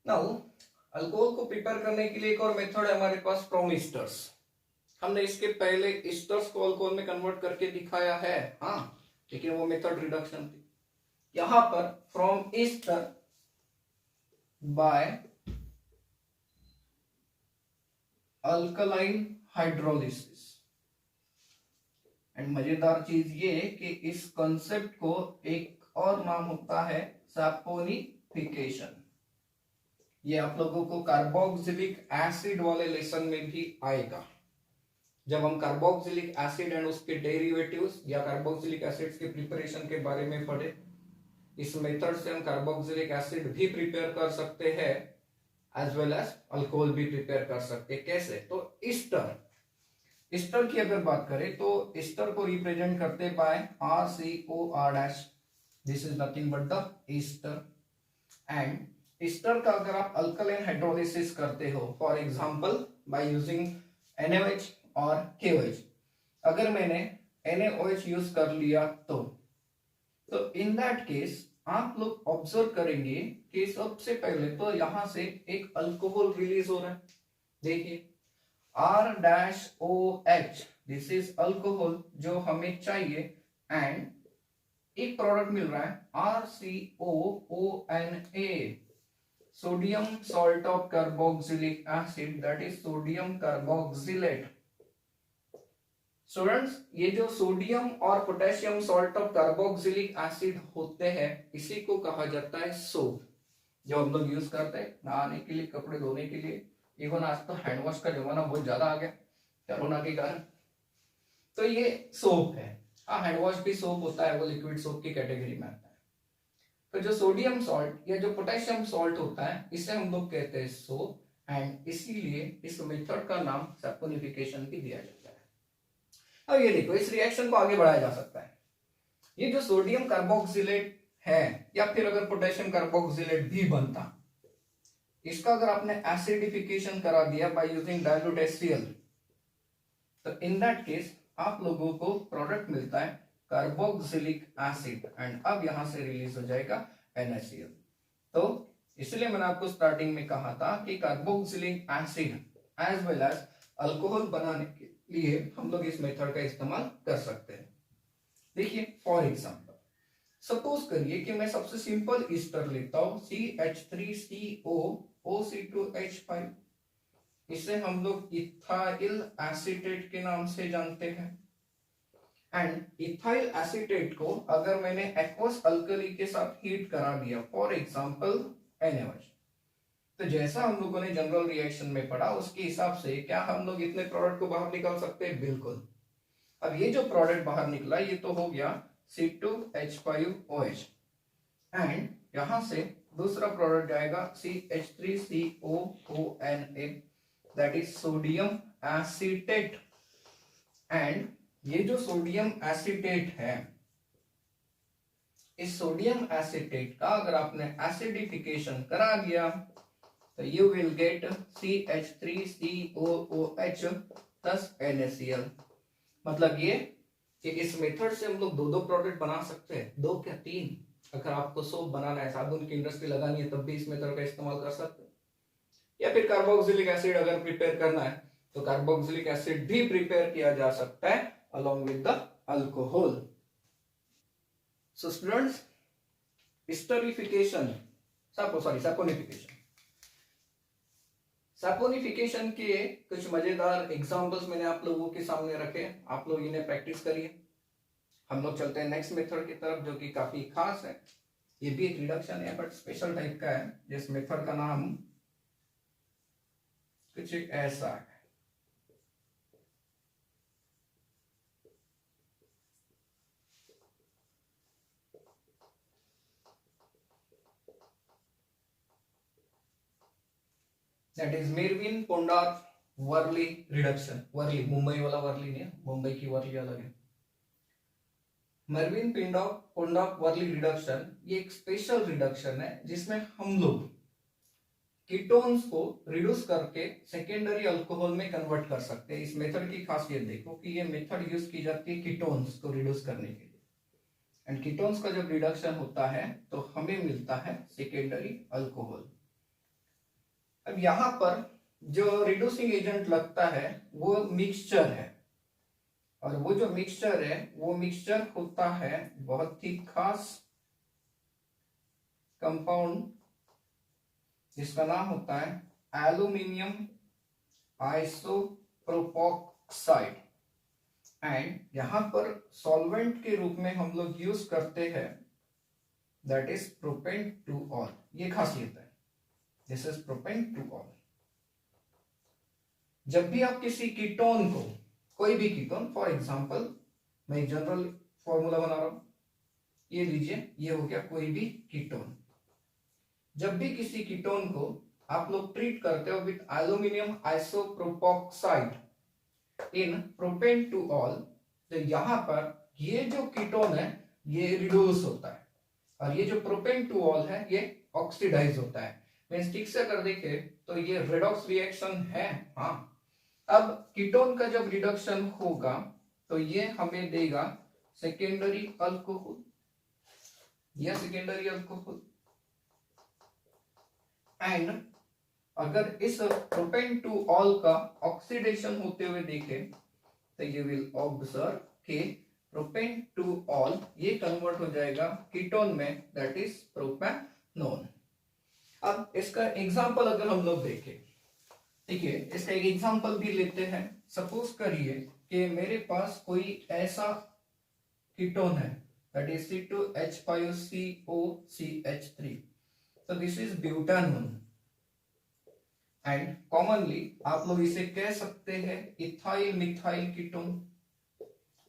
Now alcohol को prepare करने के लिए एक और मेथड है हमारे पास, फ्रॉम ईस्टर्स। हमने इसके पहले ईस्टर्स को अल्कोहल में कन्वर्ट करके दिखाया है, हाँ, लेकिन वो मेथड रिडक्शन थी। यहां पर from ester by alkaline hydrolysis. And मजेदार चीज ये कि इस कंसेप्ट को एक और नाम होता है सैपोनिफिकेशन। ये आप लोगों को कार्बोक्सिलिक एसिड वाले लेसन में भी आएगा। जब हम कार्बोक्सिलिक एसिड एंड उसके डेरिवेटिव्स या कार्बोक्सिलिक एसिड्स के प्रिपरेशन के बारे में पढ़े, इस मेथड से हम कार्बोक्सिलिक एसिड भी प्रिपेयर कर सकते हैं एज वेल एज अल्कोहल भी प्रिपेयर कर सकते हैं। कैसे? तो ईस्टर की अगर बात करें तो ईस्टर को रिप्रेजेंट करते by RCOR-। This is nothing but the ester. And ester का अगर आप अल्कलाइन हाइड्रोलिसिस करते हो, for example by using NaOH और KOH, अगर मैंने NaOH यूज कर लिया तो इन दैट केस आप लोग ऑब्जर्व करेंगे कि सबसे पहले तो यहां से एक अल्कोहल रिलीज हो रहा है। देखिए R-OH, दिस इज अल्कोहल जो हमें चाहिए। एंड एक प्रोडक्ट मिल रहा है RCOONA, sodium salt of carboxylic acid, that is sodium carboxylate. Students, ये जो सोडियम और potassium salt of carboxylic acid होते हैं, इसी को कहा जाता है सोप, जो हम लोग यूज करते हैं नहाने के लिए, कपड़े धोने के लिए। इवन आज तो हैंड वॉश का जमाना बहुत ज्यादा आ गया कोरोना के कारण, तो ये सोप है। हाँ, हैंड वॉश भी सोप होता है, वो लिक्विड सोप की कैटेगरी में आता है। तो जो सोडियम सॉल्ट या जो पोटेशियम सॉल्ट होता है, इसे हम लोग कहते हैं सोप। एंड इसीलिए इस मेथड का नाम सैपोनिफिकेशन भी दिया जाता है। अब ये देखो, इस रिएक्शन को आगे बढ़ाया जा सकता है। ये जो सोडियम कार्बोक्सिलेट है या फिर अगर पोटेशियम कार्बोक्सिलेट भी बनता, इसका अगर आपने एसिडिफिकेशन करा दिया बाय यूजिंग डाइल्यूट HCl, तो इन दैट केस आप लोगों को प्रोडक्ट मिलता है कार्बोक्सिलिक एसिड। एंड अब यहां से रिलीज हो जाएगा NaCl। तो इसलिए मैंने आपको स्टार्टिंग में कहा था कि carboxylic acid as well as alcohol बनाने के लिए हम लोग इस मेथड का इस्तेमाल कर सकते हैं। देखिए फॉर एग्जांपल, सपोज करिए कि मैं सबसे सिंपल ईस्टर लेता हूं CH3CO OC2H5। इसे हम लोग इथाइल एसीटेट के नाम से जानते हैं। एंड इथाइल एसीटेट को अगर मैंने एक्वस अल्कली के साथ हीट करा दिया, फॉर एग्जांपल NaOH, तो जैसा हम लोगों ने जनरल रिएक्शन में पढ़ा उसके हिसाब से क्या हम लोग इतने प्रोडक्ट को बाहर निकाल सकते हैं? बिल्कुल। अब ये जो प्रोडक्ट बाहर निकला ये तो हो गया C2H5OH। एंड यहां से दूसरा प्रोडक्ट जाएगा CH3COONA, that is sodium acetate. And ये जो सोडियम एसीटेट है, इस सोडियम एसीटेट का अगर आपने एसिडिफिकेशन करा दिया तो you will get CH3COOH plus NaCl। मतलब ये कि इस मेथड से हम लोग दो प्रोडक्ट बना सकते हैं, दो क्या तीन। अगर आपको सोप बनाना है, साबुन की इंडस्ट्री लगानी है, तब भी इस मेथड का इस्तेमाल कर सकते हैं। या फिर कार्बोक्सिलिक एसिड अगर प्रिपेयर करना है तो कार्बोक्सिलिक एसिड भी प्रिपेयर किया जा सकता है along with the alcohol. So students, esterification, saponification के कुछ मजेदार एग्जांपल्स मैंने आप लोगों के सामने रखे, आप लोग इन्हें प्रैक्टिस करिए। हम लोग चलते हैं नेक्स्ट मेथड की तरफ, जो कि काफी खास है। ये भी एक रिडक्शन है बट स्पेशल टाइप का है, जिस मेथड का नाम कुछ ऐसा है। That is Meerwein Ponndorf Verley reduction. Verley Mumbai वाला वर्ली नहीं है, मुंबई की वर्ली अलग है। मेरविन-पोंडॉर्फ-वर्ली रिडक्शन ये एक स्पेशल रिडक्शन है जिसमें हम लोग कीटोन्स को रिड्यूस करके सेकेंडरी अल्कोहल में कन्वर्ट कर सकते हैं। इस मेथड की खासियत देखो कि ये मेथड यूज की जाती है कीटोन्स को रिड्यूस करने के लिए। एंड कीटोन्स का जब रिडक्शन होता है तो हमें मिलता है सेकेंडरी अल्कोहल। अब यहां पर जो रिड्यूसिंग एजेंट लगता है वो मिक्सचर है, और वो जो मिक्सचर है वो मिक्सचर होता है बहुत ही खास कंपाउंड जिसका नाम होता है एल्यूमिनियम आइसोप्रोपोक्साइड। एंड यहां पर सॉल्वेंट के रूप में हम लोग यूज करते हैं that is propane two all. ये खासियत है, this is propane two all. जब भी आप किसी कीटोन को, कोई भी कीटोन, फॉर एग्जांपल मैं एक जनरल फॉर्मूला बना रहा हूं, ये लीजिए, ये हो गया कोई भी कीटोन। जब भी किसी कीटोन को आप लोग ट्रीट करते हो with aluminium आइसोप्रोपोक्साइड in propane two all, तो यहां पर ये जो कीटोन है ये रिड्यूस होता है, और ये जो प्रोपेन टू ऑल है ये ऑक्सीडाइज होता है। मींस ठीक से अगर देखें तो ये रेडॉक्स रिएक्शन है। हाँ, अब कीटोन का जब रिडक्शन होगा तो ये हमें देगा सेकेंडरी अल्कोहल या सेकेंडरी अल्कोहल। एंड अगर इस प्रोपेन टू ऑल का ऑक्सीडेशन होते हुए देखें तो यू विल ऑब्जर्व कि प्रोपेन टू ऑल ये कन्वर्ट हो जाएगा कीटोन में, दैट इज प्रोपेनोन। अब इसका एग्जांपल अगर हम लोग देखें, देखिए इसका एक एग्जांपल भी लेते हैं। सपोज करिए कि मेरे पास कोई ऐसा कीटोन है that is C2H5COCH3, so this is butanone and commonly आप लोग इसे कह सकते हैं इथाइल मिथाइल कीटोन।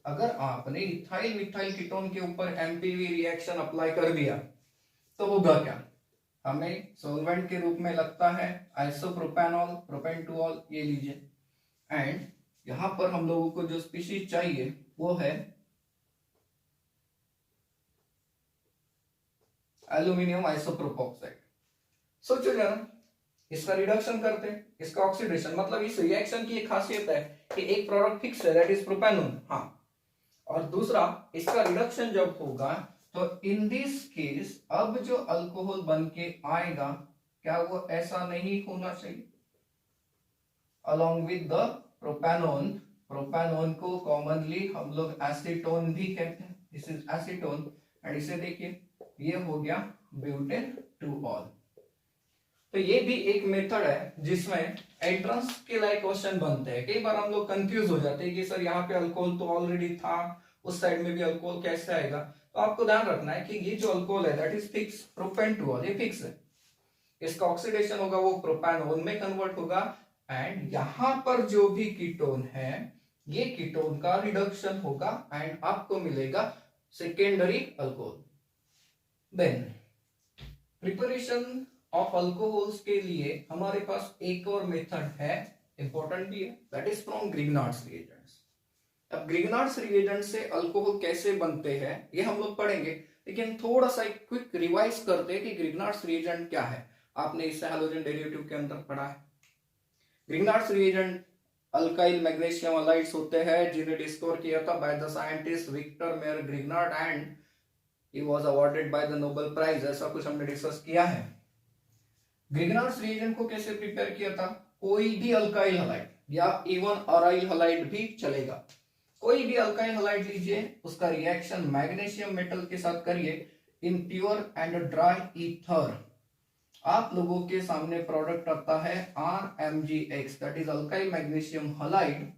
अगर आपने इथाइल मिथाइल कीटोन के ऊपर एमपीवी रिएक्शन अप्लाई कर दिया तो होगा क्या, हमें सॉल्वेंट के रूप में लगता है आइसोप्रोपेनॉल, प्रोपेन टू ऑल, ये लीजिए। एंड यहां पर हम लोगों को जो स्पीशीज चाहिए वो है एल्यूमिनियम आइसोप्रोपोक्साइड। सोचो जरा, इसका रिडक्शन करते हैं, इसका ऑक्सीडेशन, मतलब इस रिएक्शन की एक खासियत है कि एक प्रोडक्ट फिक्स है दैट इज प्रोपेनोन, हाँ, और दूसरा इसका रिडक्शन जब होगा तो इन दिस केस अब जो अल्कोहल बन के आएगा क्या वो ऐसा नहीं होना चाहिए, along with the propanone. Propanone को कॉमनली हम लोग एसीटोन भी कहते हैं, दिस इज एसीटोन। एंड इसे देखिए, ये हो गया ब्यूटेन टू ऑल। तो ये भी एक मेथड है जिसमें एंट्रेंस के लायक क्वेश्चन बनते हैं। कई बार हम लोग कंफ्यूज हो जाते हैं कि सर यहाँ पे अल्कोहल तो ऑलरेडी था, उस साइड में भी अल्कोहल कैसे आएगा। तो आपको ध्यान रखना है कि ये जो अल्कोहल है that is fix, propane two all, ये फिक्स है। इसका ऑक्सीडेशन होगा वो प्रोपेनोन में कन्वर्ट होगा, एंड यहां पर जो भी कीटोन है ये कीटोन का रिडक्शन होगा एंड आपको मिलेगा secondary alcohol. Then preparation of alcohols के लिए हमारे पास एक और मेथड है, इंपॉर्टेंट भी है, that is from Grignard's reagents. अब ग्रिग्नार्ड्स रिएजेंट से अल्कोहल कैसे बनते हैं ये हम लोग पढ़ेंगे, लेकिन थोड़ा सा एक क्विक रिवाइज करते हैं कि ग्रिग्नार्ड्स रिएजेंट क्या है। आपने इसे हैलोजन डेरिवेटिव के अंदर पढ़ा है। Grignard's reagent alkyl magnesium halides होते हैं जिन्हें डिस्कवर किया था by the scientist Victor Meyer Grignard and he was awarded by the Nobel prize, ऐसा कुछ हमने डिस्कस किया है। ग्रिग्नार्ड्स रिएजेंट को कैसे प्रिपेयर किया था, कोई भी अल्काइल हलाइड या इवन अराइल हलाइड भी चलेगा, कोई भी अल्काइल हलाइड लीजिए, उसका रिएक्शन मैग्नीशियम मेटल के साथ करिए in pure and dry ether. आप लोगों के सामने प्रोडक्ट आता है RMgX, that is alkyl magnesium halide,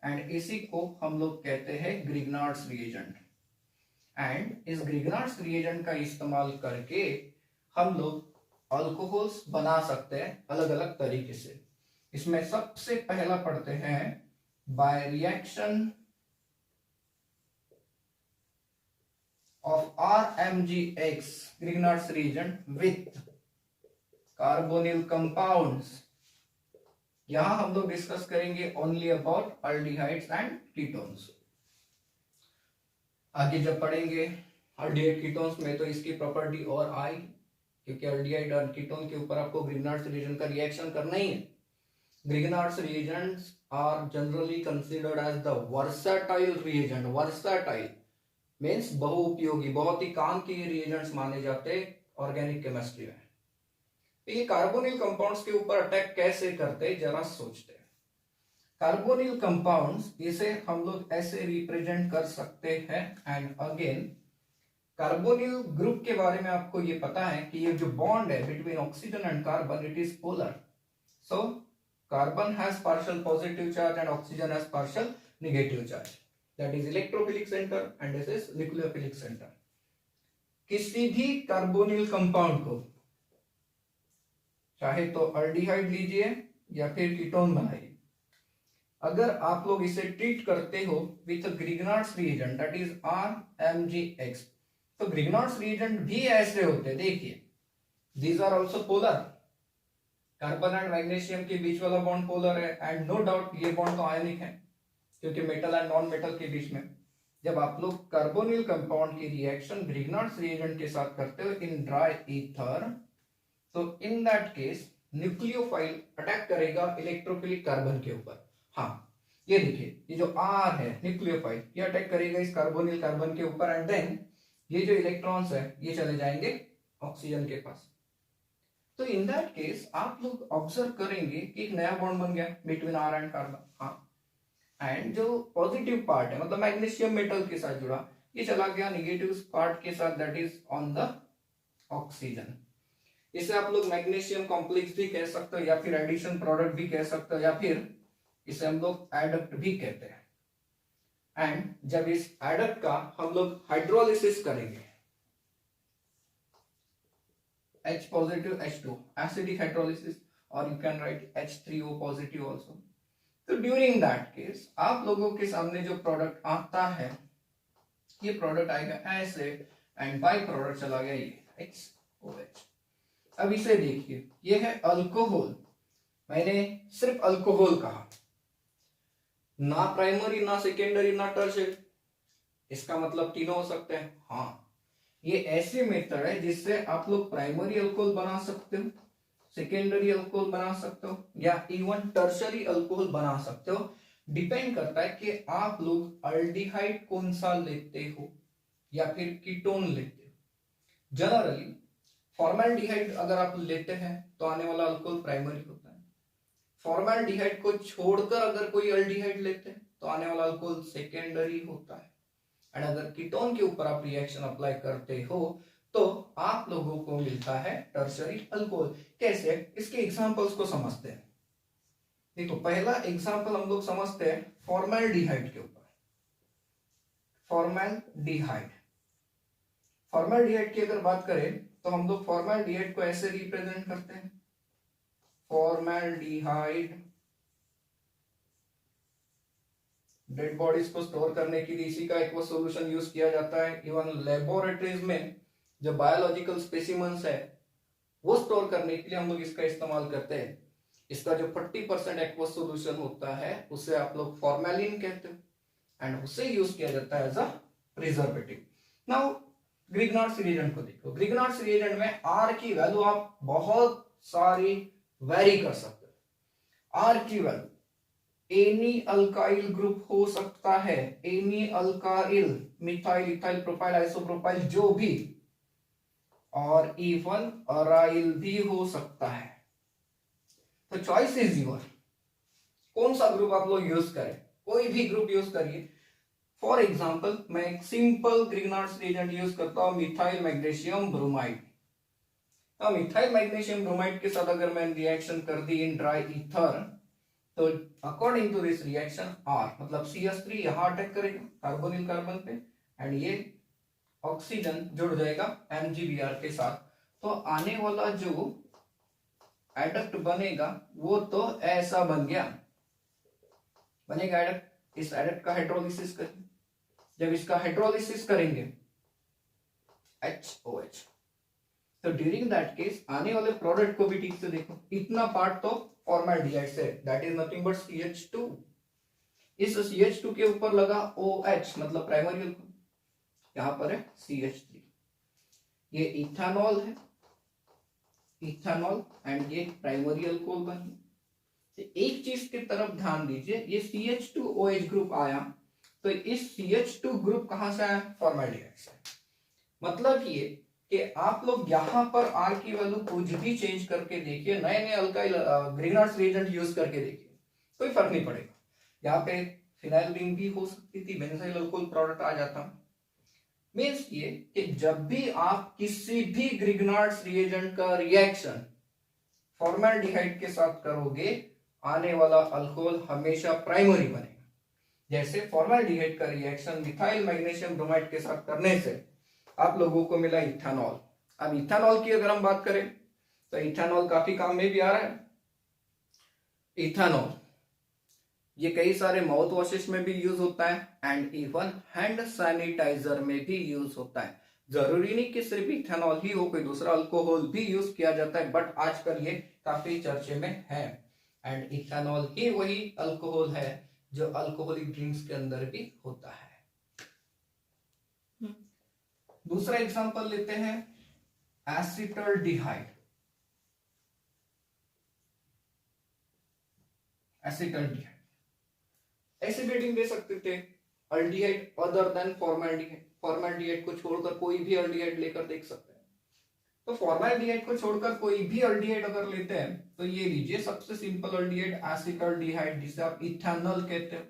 and इसी को हम लोग कहते हैं ग्रिग्नार्ड्स रिएजेंट। एंड इस ग्रिग्नार्ड्स रिएजेंट का इस्तेमाल करके हम लोग अल्कोहल्स बना सकते हैं अलग अलग तरीके से। इसमें सबसे पहला पढ़ते हैं by reaction of RMgX Grignard's reagent with carbonyl compounds. यहां हम लोग डिस्कस करेंगे only about aldehydes and ketones. आगे जब पढ़ेंगे अल्डिहाइड कीटोन्स में तो इसकी प्रॉपर्टी और आई, क्योंकि अल्डिहाइड और कीटोन के ऊपर आपको ग्रिग्नार्ड्स रिएजेंट का रिएक्शन करना ही है। Grignard's reagents are generally considered as the versatile reagent. Versatile means बहुउपयोगी, बहुत ही काम के रिएजेंट्स माने जाते हैं ऑर्गेनिक केमिस्ट्री में। ये कार्बोनिल कंपाउंड्स के ऊपर अटैक कैसे करते हैं जरा सोचते हैं। कार्बोनिल कंपाउंड्स इसे हम लोग ऐसे रिप्रेजेंट कर सकते हैं। एंड अगेन कार्बोनिल ग्रुप के बारे में आपको ये पता है कि ये जो बॉन्ड है between oxygen and carbon it is polar. So carbon has partial positive charge and oxygen has partial negative charge, that is electrophilic centre and this is nucleophilic centre. किसी भी कार्बोनिल कंपाउंड को चाहे तो aldehyde लीजिए या फिर ketone बनाइए, अगर आप लोग इसे ट्रीट करते हो with Grignard's reagent that is RMgX, तो ग्रिग्नार्ड्स रिएजेंट भी ऐसे होते हैं। देखिए these are also polar, carbon and magnesium के बीच वाला बॉन्ड पोलर है एंड नो डाउट ये बॉन्ड तो आयनिक है क्योंकि मेटल एंड नॉन मेटल के बीच में जब आप लोग कार्बोनिल कंपाउंड की रिएक्शन ग्रिग्नार्ड्स रिएजेंट के साथ करते हो इन ड्राई ईथर, तो in that case nucleophile attack करेगा इलेक्ट्रोफिलिक कार्बन के ऊपर। हाँ ये देखिए ये जो R है न्यूक्लियोफाइल ये अटैक करेगा इस कार्बोनिल कार्बन के ऊपर एंड देन ये जो इलेक्ट्रॉन्स है ये चले जाएंगे ऑक्सीजन के पास। तो इन दैट केस आप लोग ऑब्जर्व करेंगे कि एक नया बॉन्ड बन गया बिटवीन R एंड कार्बन। हाँ एंड जो पॉजिटिव पार्ट है मतलब मैग्नीशियम मेटल के साथ जुड़ा ये चला गया नेगेटिव पार्ट के साथ that is on the oxygen. इसे आप लोग मैग्नीशियम कॉम्प्लेक्स भी कह सकते हो या फिर एडिशन प्रोडक्ट भी कह सकते हो या फिर इसे हम लोग एडक्ट भी कहते हैं। एंड जब इस एडक्ट का हम लोग हाइड्रोलिसिस करेंगे H positive H2 acidic hydrolysis or you can write H3O positive also, तो ड्यूरिंग दैट केस आप लोगों के सामने जो प्रोडक्ट आता है ये प्रोडक्ट आएगा ऐसे एंड बाय प्रोडक्ट चला गया ये XOH। अब इसे देखिए ये है अल्कोहल, मैंने सिर्फ अल्कोहल कहा, ना प्राइमरी ना सेकेंडरी ना टर्शियरी, इसका मतलब तीनों हो सकते हैं। हाँ ये ऐसे मेथड है जिससे आप लोग प्राइमरी अल्कोहल बना सकते हो, सेकेंडरी अल्कोहल बना सकते हो या इवन टर्शियरी अल्कोहल बना सकते हो। डिपेंड करता है कि आप लोग अल्डिहाइड कौन सा लेते हो या फिर कीटोन लेते हो। जनरली फॉर्मल्डिहाइड अगर आप लेते हैं तो आने वाला अल्कोहल प्राइमरी होता है। फॉर्मल्डिहाइड को छोड़कर अगर कोई अल्डिहाइड लेते हैं तो आने वाला अल्कोहल सेकेंडरी होता है। एंड अगर कीटोन के ऊपर आप रिएक्शन अप्लाई करते हो तो आप लोगों को मिलता है टर्शियरी अल्कोहल। कैसे, इसके एग्जांपल्स को समझते हैं। देखो पहला एग्जांपल हम लोग समझते हैं फॉर्मल्डिहाइड के ऊपर। फॉर्मल्डिहाइड फॉर्मल्डिहाइड की अगर बात करें तो हम लोग फॉर्मल्डिहाइड को ऐसे रिप्रेजेंट करते हैं, फॉर्मल्डिहाइड डेड बॉडीज को स्टोर करने के लिए इसी का एक्वा सॉल्यूशन यूज किया जाता है। इवन लेबोरेटरीज में जो बायोलॉजिकल स्पेसिमेंस है वो स्टोर करने के लिए हम लोग इसका इस्तेमाल करते हैं। इसका जो 40% एक्वा सॉल्यूशन होता है उसे आप लोग फॉर्मेलिन कहते हो एंड उसे यूज किया जाता है as a preservative. Now Grignard's reagent को देखो। ग्रिग्नार्ड्स रिएजेंट में R की वैल्यू आप बहुत सारी वेरी कर सकते हो। R की वैल्यू एनी अल्काइल ग्रुप हो सकता है, any alkyl, methyl, ethyl, propyl, isopropyl जो भी, और इवन अराइल भी हो सकता है। तो चॉइस इज योर, कौन सा ग्रुप आप लोग यूज करें, कोई भी ग्रुप यूज करिए। फॉर एग्जांपल मैं एक सिंपल ग्रिग्नार्ड्स रिएजेंट यूज करता हूं methyl magnesium bromide. Methyl magnesium bromide के साथ अगर मैंने रिएक्शन कर दी इन ड्राई ईथर तो according to this reaction R मतलब CH3 यहां अटैक करेगा कार्बोनिल कार्बन पे एंड ये ऑक्सीजन जुड़ जाएगा MgBr के साथ। तो आने वाला जो एडक्ट बनेगा वो तो ऐसा बन गया, बनेगा एडक्ट। इस एडक्ट का हाइड्रोलिसिस करेंगे, जब इसका हाइड्रोलिसिस करेंगे HOH, तो ड्यूरिंग दैट केस आने वाले प्रोडक्ट को भी ठीक से देखो। इतना पार्ट तो फॉर्मल्डिहाइड से, that is nothing but CH2। इस CH2 के ऊपर लगा OH मतलब प्राइमरी अल्कोहल, यहां पर है CH3। ये इथेनॉल है, इथेनॉल एंड ये प्राइमरी अल्कोहल बनी। तो एक चीज की तरफ ध्यान दीजिए, ये CH2OH ग्रुप आया तो इस CH2 ग्रुप कहां से आया, फॉर्मल्डिहाइड से। मतलब ये कि आप लोग यहाँ पर आर की वैल्यू कुछ भी चेंज करके देखिए, नए नए अल्काइल ग्रीनहाउस रिएजेंट यूज करके देखिए, कोई फर्क नहीं पड़ेगा। यहाँ पे फिनाइल रिंग भी हो सकती थी, बेंजाइल अल्कोहल प्रोडक्ट आ जाता। मीन्स ये कि जब भी आप किसी भी ग्रिग्नार्ड्स रिएजेंट का रिएक्शन फॉर्मल्डिहाइड के साथ करोगे, आने वाला अल्कोहल हमेशा प्राइमरी बनेगा। जैसे फॉर्मल्डिहाइड का रिएक्शन मिथाइल मैग्नीशियम ब्रोमाइड के साथ करने से आप लोगों को मिला इथेनॉल। अब इथेनॉल की अगर हम बात करें तो इथेनॉल काफी काम में भी आ रहा है। इथेनॉल ये कई सारे माउथ वॉशेस में भी यूज होता है एंड इवन हैंड सैनिटाइजर में भी यूज होता है। जरूरी नहीं कि सिर्फ इथेनॉल ही हो, कोई दूसरा अल्कोहल भी यूज किया जाता है, बट आजकल ये काफी चर्चे में है। एंड इथेनॉल ही वही अल्कोहल है जो अल्कोहलिक ड्रिंक्स के अंदर भी होता है। दूसरा एग्जांपल लेते हैं, एसिटल्डिहाइड। एसिटल्डिहाइड एसिड दे सकते थे, aldehyde other than formaldehyde. Formaldehyde को छोड़कर कोई भी अल्डिहाइड लेकर देख सकते हैं। तो फॉर्मल्डिहाइड को छोड़कर कोई भी अल्डिहाइड अगर लेते हैं तो ये लीजिए सबसे सिंपल अल्डिहाइड एसिटल्डिहाइड, जिसे आप इथेनॉल कहते हैं।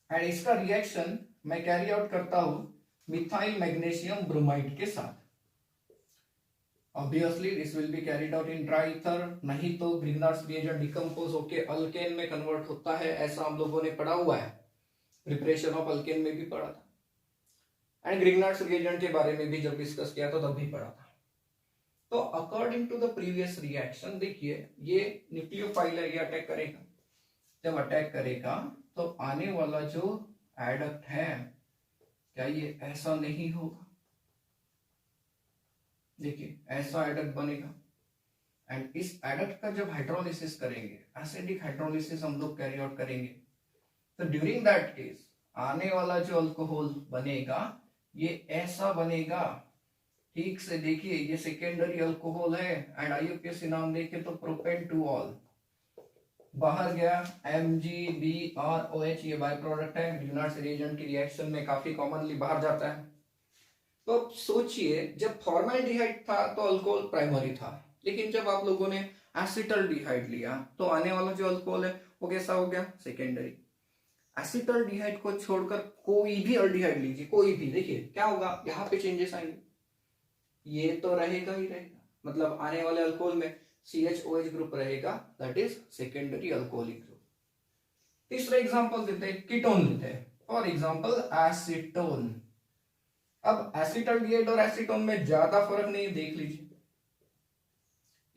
एंड इसका रिएक्शन मैं कैरी आउट करता हूं मिथाइल मैग्नीशियम ब्रोमाइड के साथ। Obviously this will be carried out in dry ether, नहीं तो ग्रिग्नार्ड्स रिएजेंट डिकम्पोज होके अल्केन में कन्वर्ट होता है, ऐसा हम लोगों ने पढ़ा हुआ है, प्रिपरेशन ऑफ अल्केन में भी पढ़ा था एंड ग्रिग्नार्ड्स रिएजेंट के बारे में भी जब डिस्कस किया था तब भी पढ़ा था। तो according to the previous reaction देखिए, ये न्यूक्लियोफाइल है, ये अटैक करेगा। जब अटैक करेगा तो आने वाला जो एडक्ट है, क्या ये ऐसा नहीं होगा? देखिए ऐसा एडक्ट बनेगा एंड इस एडक्ट का जब हाइड्रोलिसिस करेंगे, एसिडिक हाइड्रोलिसिस हम लोग कैरी आउट करेंगे, तो ड्यूरिंग दैट केस आने वाला जो अल्कोहल बनेगा ये ऐसा बनेगा। ठीक से देखिए, ये सेकेंडरी अल्कोहल है एंड आईयूपीएसी नाम देखे तो प्रोपेन-टू-ऑल बाहर गया, MgBrOH, ये बाय प्रोडक्ट है, ग्रिग्नार्ड्स रिएजेंट की रिएक्शन में काफी कॉमनली बाहर जाता है। तो अब सोचिए, जब फॉर्मल्डिहाइड था तो अल्कोहल प्राइमरी था, लेकिन जब आप लोगों ने एसिटल्डिहाइड लिया तो आने वाला जो अल्कोहल है वो कैसा हो गया? सेकेंडरी। एसिटल्डिहाइड को छोड़कर कोई भी अल्डिहाइड लीजिए, कोई भी, देखिए क्या होगा, यहाँ पे चेंजेस आएंगे, ये तो रहेगा ही रहेगा, मतलब आने वाले अल्कोहल में CHOH ग्रुप रहेगा, that is secondary alcoholic group. तीसरा एग्जांपल देते हैं, कीटोन लेते हैं, फॉर एग्जांपल एसीटोन। अब एसिटल्डिहाइड और एसीटोन में ज्यादा फर्क नहीं, देख लीजिए,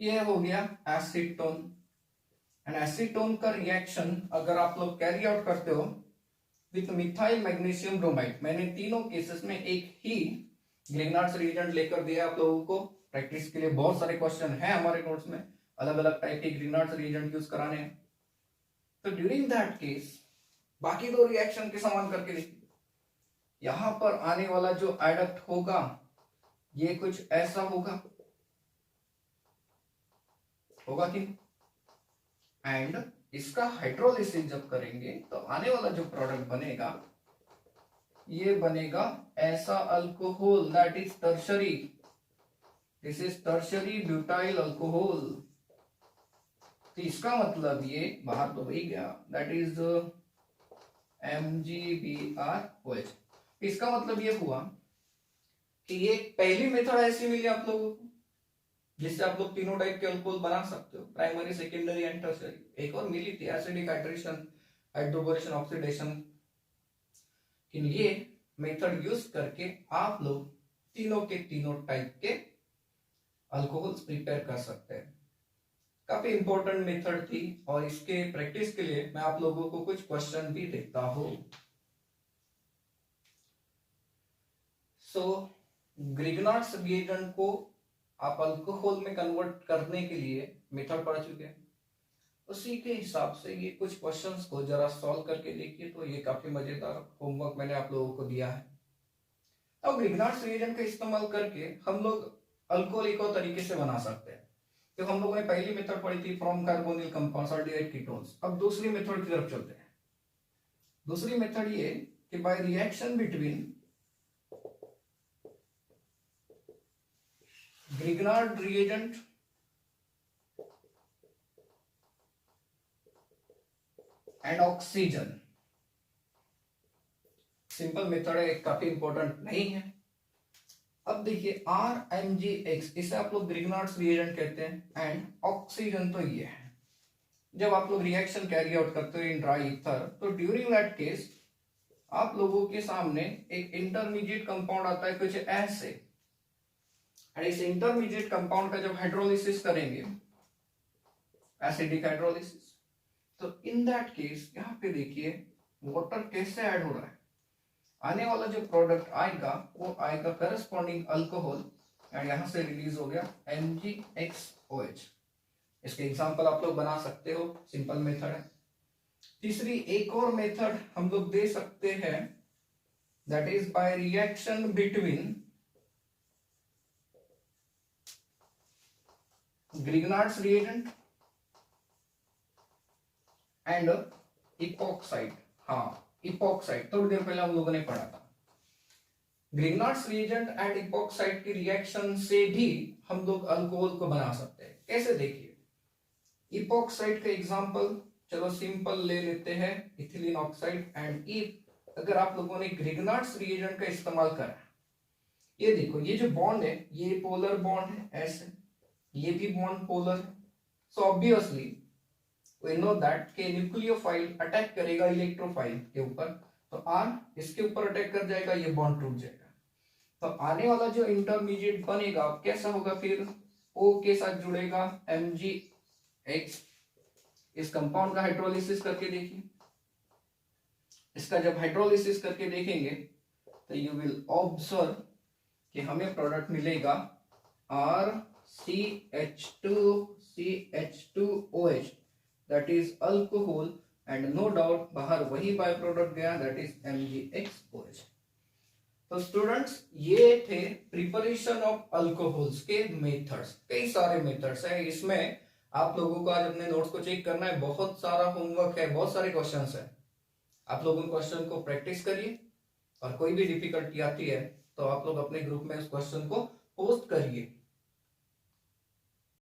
ये हो गया एसीटोन एंड एसीटोन का रिएक्शन अगर आप लोग कैरी आउट करते हो विथ मिथाइल मैग्नीशियम ब्रोमाइड, मैंने तीनों केसेस में एक ही ग्रिग्नार्ड्स रिएजेंट लेकर दिया आप लोगों को प्रैक्टिस के लिए। बहुत सारे क्वेश्चन है हमारे नोट्स में, अलग अलग टाइप के ग्रिग्नार्ड्स रिएजेंट यूज कराने हैं। तो ड्यूरिंग दैट केस बाकी दो रिएक्शन के समान करके देखिए, यहां पर आने वाला जो एडक्ट होगा ये कुछ ऐसा होगा कि, एंड इसका हाइड्रोलिसिस जब करेंगे तो आने वाला जो प्रोडक्ट बनेगा ये बनेगा ऐसा alcohol, that is tertiary, this is tertiary butyl alcohol. तो इसका मतलब ये बाहर तो वही गया, दैट इज MgBrOH। इसका मतलब ये हुआ कि ये पहली मेथड ऐसी मिली आप लोगों को जिससे आप लोग तीनों टाइप के अल्कोहल बना सकते हो, प्राइमरी, सेकेंडरी एंड टर्शियरी। एक और मिली थी एसिडिक हाइड्रेशन, हाइड्रोबोरेशन, ऑक्सीडेशन। ये मेथड यूज करके आप लोग तीनों के तीनों टाइप के अल्कोहल्स प्रिपेयर कर सकते हैं। काफी इंपॉर्टेंट मेथड थी और इसके प्रैक्टिस के लिए मैं आप लोगों को कुछ क्वेश्चन भी देता हूं। सो ग्रिग्नार्ड्स रिएजेंट को आप अल्कोहल में कन्वर्ट करने के लिए मेथड पढ़ चुके हैं, उसी के हिसाब से ये कुछ क्वेश्चंस को जरा सॉल्व करके देखिए, तो ये काफी मजेदार होमवर्क मैंने आप लोगों को दिया है। अब ग्रिग्नार्ड्स रिएजेंट का इस्तेमाल करके हम लोग अल्कोहल एक और तरीके से बना सकते हैं। तो हम लोगों ने पहली मेथड पढ़ी थी from carbonyl compounds aldehyde ketones. अब दूसरी मेथड की तरफ चलते हैं। दूसरी मेथड ये कि by reaction between Grignard reagent and oxygen. Simple method है, काफी इंपॉर्टेंट नहीं है। अब देखिए RMgX, इसे आप लोग ग्रिग्नार्ड्स रिएजेंट कहते हैं, एंड ऑक्सीजन तो ये है। जब आप लोग रिएक्शन कैरी आउट करते हो इन ड्राई ईथर, तो ड्यूरिंग दैट केस आप लोगों के सामने एक इंटरमीडिएट कंपाउंड आता है कुछ ऐसे, और इस इंटरमीडिएट कंपाउंड का जब हाइड्रोलिसिस करेंगे, एसिडिक हाइड्रोलिसिस, तो इन दैट केस यहाँ पे देखिए वाटर कैसे ऐड हो रहा है। आने वाला जो प्रोडक्ट आएगा वो आएगा करस्पॉन्डिंग अल्कोहल, एंड यहां से रिलीज हो गया MgXOH। इसके एग्जांपल आप लोग बना सकते हो, सिंपल मेथड है। तीसरी एक और मेथड हम लोग दे सकते हैं, that is by reaction between Grignard's reagent and epoxide. हाँ, इपॉक्साइड थोड़ी देर पहले हम लोगों ने पढ़ा था। ग्रिग्नार्ड्स रिएजेंट एंड इपॉक्साइड की रिएक्शन से भी हम लोग अल्कोहल को बना सकते हैं। कैसे देखिए, इपॉक्साइड का एग्जांपल चलो सिंपल ले लेते हैं, इथिलीन ऑक्साइड एंड अगर आप लोगों ने ग्रिग्नार्ड्स रिएजेंट का इस्तेमाल करा, ये देखो ये जो बॉन्ड है ये पोलर बॉन्ड है ऐसे, ये भी बॉन्ड पोलर है। So obviously we know that के न्यूक्लियोफाइल अटैक करेगा इलेक्ट्रोफाइल के ऊपर, तो R इसके ऊपर अटैक कर जाएगा, ये बॉन्ड टूट जाएगा। तो आने वाला जो इंटरमीडिएट बनेगा कैसा होगा, फिर O के साथ जुड़ेगा MgX। इस कंपाउंड का हाइड्रोलिसिस करके देखिए, इसका जब हाइड्रोलिसिस करके देखेंगे तो यू विल ऑब्जर्व कि हमें प्रोडक्ट मिलेगा RCH2CH2OH, that is alcohol, and no doubt बाहर वही बाय प्रोडक्ट गया, दैट इज MgXOH। तो स्टूडेंट्स ये थे प्रिपरेशन ऑफ अल्कोहल्स के मेथड्स। कई सारे मेथड्स है, इसमें आप लोगों को आज अपने नोट्स को चेक करना है, बहुत सारा होमवर्क है, बहुत सारे क्वेश्चंस है। आप लोग उन क्वेश्चन को प्रैक्टिस करिए, और कोई भी डिफिकल्टी आती है तो आप लोग अपने ग्रुप में उस क्वेश्चन को पोस्ट करिए।